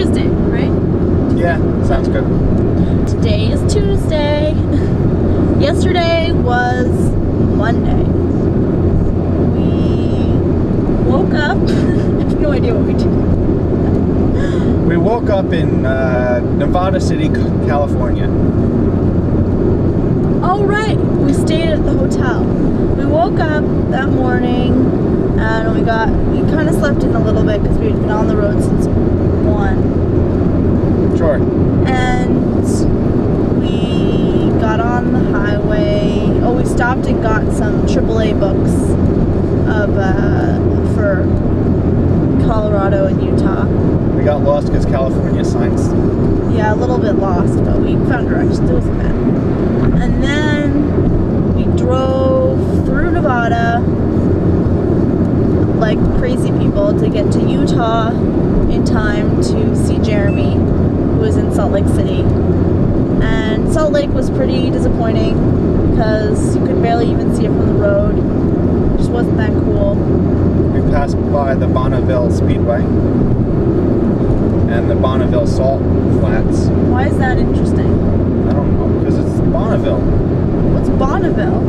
Tuesday, right? Yeah, sounds good. Today is Tuesday. Yesterday was Monday. We woke up. I have no idea what we did. We woke up in Nevada City, California. Oh, right. We stayed at the hotel. We woke up that morning and we kind of slept in a little bit because we had been on the road since 1. Sure. And we got on the highway. Oh, we stopped and got some AAA books for Colorado and Utah. We got lost because California signs. Yeah, a little bit lost, but we found directions. It wasn't bad. And then we drove through Nevada like crazy people to get to Utah in time to see Jeremy, who was in Salt Lake City. And Salt Lake was pretty disappointing because you could barely even see it from the road. It just wasn't that cool. We passed by the Bonneville Speedway and the Bonneville Salt Flats. Why is that interesting? I don't know, because it's Bonneville. What's Bonneville?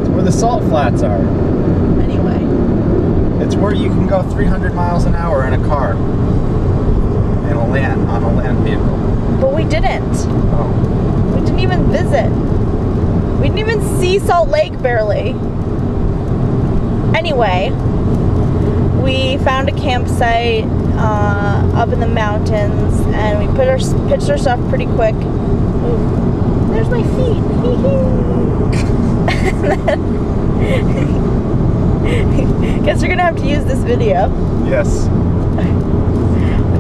It's where the salt flats are. Anyway. It's where you can go 300 miles an hour in a car. On a land vehicle. But we didn't. Oh. We didn't even visit. We didn't even see Salt Lake, barely. Anyway, we found a campsite up in the mountains, and we pitched our stuff pretty quick. Ooh, there's my feet. Guess you're gonna have to use this video. Yes.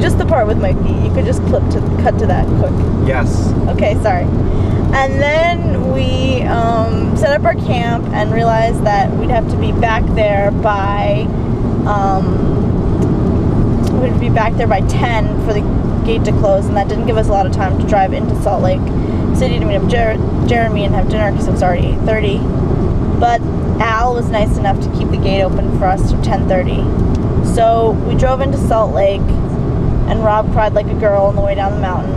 Just the part with my feet. You could just cut to that quick. Yes. Okay, sorry. And then we set up our camp and realized that we'd have to be back there by 10 for the gate to close, and that didn't give us a lot of time to drive into Salt Lake City to meet up Jeremy and have dinner because it was already 8:30. But Al was nice enough to keep the gate open for us till 10:30. So we drove into Salt Lake, and Rob cried like a girl on the way down the mountain.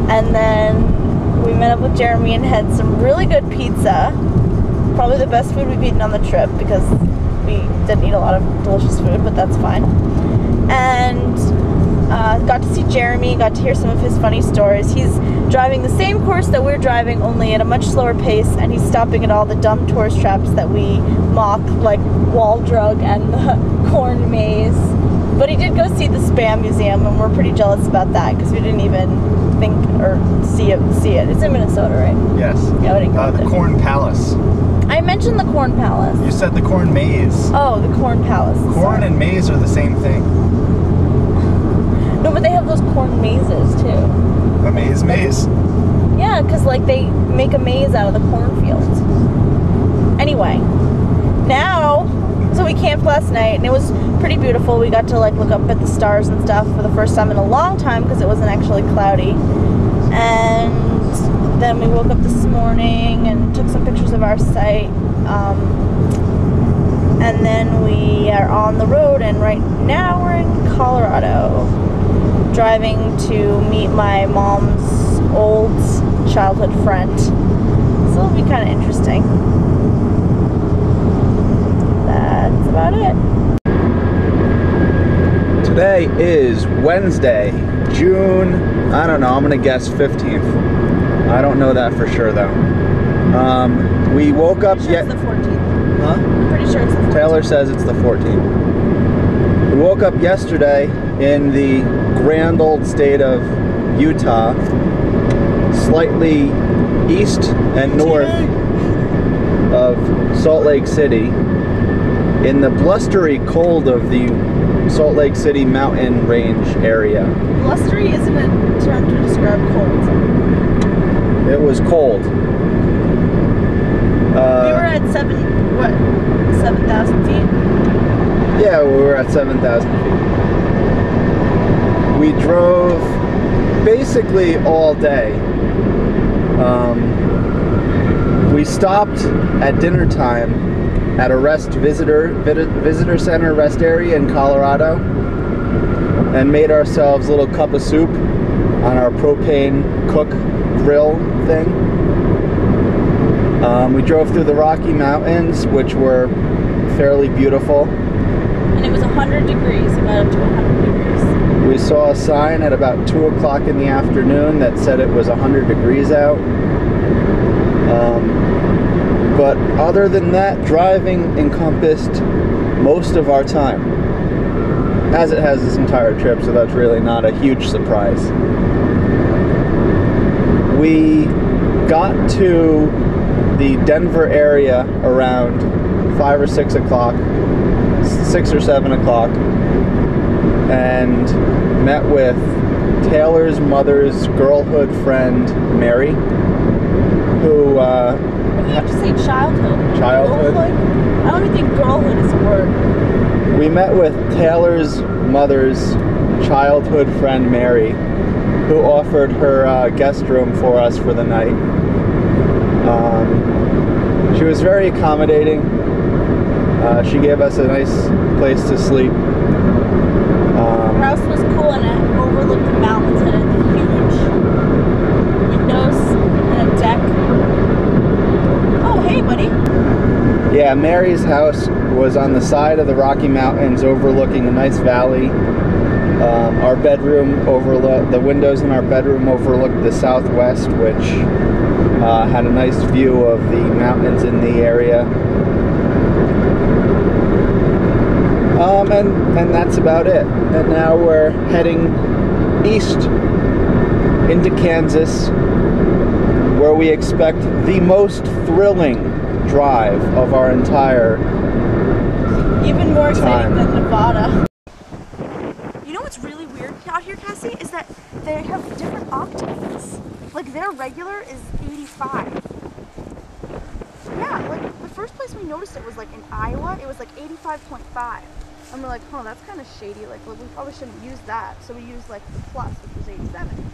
And then we met up with Jeremy and had some really good pizza. Probably the best food we've eaten on the trip because we didn't eat a lot of delicious food, but that's fine. And got to see Jeremy, got to hear some of his funny stories. He's driving the same course that we're driving, only at a much slower pace, and he's stopping at all the dumb tourist traps that we mock, like Wall Drug and the Corn Maze. But he did go see the Spam Museum, and we're pretty jealous about that because we didn't even think or see it. It's in Minnesota, right? Yes. Yeah, we didn't go the Corn Palace. I mentioned the Corn Palace. You said the Corn Maze. Oh, the Corn Palace. Corn and maze are the same thing. No, but they have those corn mazes too. A maze? Yeah, because like they make a maze out of the cornfields. Anyway, so we camped last night and it was pretty beautiful. We got to like look up at the stars and stuff for the first time in a long time because it wasn't actually cloudy. And then we woke up this morning and took some pictures of our site. And then we are on the road, and right now we're in Colorado, driving to meet my mom's old childhood friend. So it'll be kind of interesting. That's about it. Today is Wednesday, June, I don't know, I'm gonna guess 15th. I don't know that for sure though. We woke up It's the 14th. Huh? I'm pretty sure it's the 14th. Taylor says it's the 14th. We woke up yesterday in the grand old state of Utah, slightly east and north of Salt Lake City, in the blustery cold of the Salt Lake City mountain range area. Blustery isn't a term to describe cold. It was cold. We were at 7,000 feet? Yeah, we were at 7,000 feet. We drove basically all day. We stopped at dinner time at a visitor center rest area in Colorado. and made ourselves a little cup of soup on our propane cook grill thing. We drove through the Rocky Mountains, which were fairly beautiful. And it was 100 degrees. It got up to 100 degrees. We saw a sign at about 2 o'clock in the afternoon that said it was 100 degrees out. But other than that, driving encompassed most of our time, as it has this entire trip, so that's really not a huge surprise. We got to the Denver area around 5 or 6 o'clock, 6 or 7 o'clock, and met with Taylor's mother's girlhood friend, Mary, who... You have to say childhood. Childhood? Girlhood? I don't even think girlhood is a word. We met with Taylor's mother's childhood friend, Mary, who offered her guest room for us for the night. She was very accommodating. She gave us a nice place to sleep. Her house was cool and it overlooked the mountains and it had huge windows and a deck. Oh, hey, buddy. Yeah, Mary's house was on the side of the Rocky Mountains overlooking a nice valley. Our bedroom overlooked, the windows in our bedroom overlooked the southwest, which had a nice view of the mountains in the area. And that's about it. And now we're heading east into Kansas, where we expect the most thrilling drive of our entire Even more exciting time. than Nevada. You know what's really weird out here, Cassie, is that they have different octanes. Like their regular is 85. Yeah, like the first place we noticed it was like in Iowa, it was like 85.5. And we're like, oh, that's kind of shady. Like, well, we probably shouldn't use that. So we used like the plus, which was 87.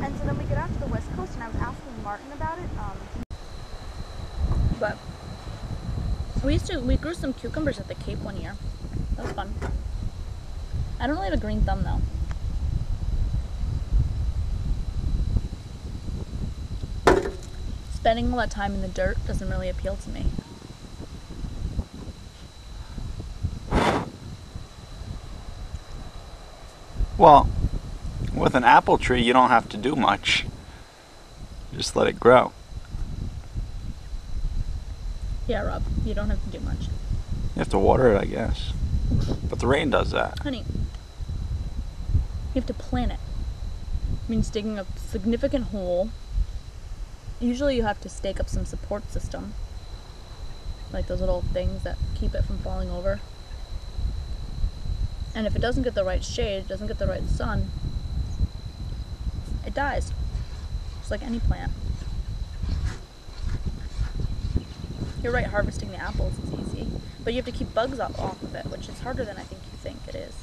And so then we get out to the West Coast, and I was asking Martin about it. But we grew some cucumbers at the Cape one year. That was fun. I don't really have a green thumb though. Spending all that time in the dirt doesn't really appeal to me. Well, with an apple tree, you don't have to do much. Just let it grow. Yeah, Rob, you don't have to do much. You have to water it, I guess. But the rain does that. Honey, you have to plant it. It means digging a significant hole. Usually you have to stake up some support system. Like those little things that keep it from falling over. And if it doesn't get the right shade, doesn't get the right sun, it dies. Just like any plant. You're right, harvesting the apples is easy. But you have to keep bugs off of it, which is harder than I think you think it is.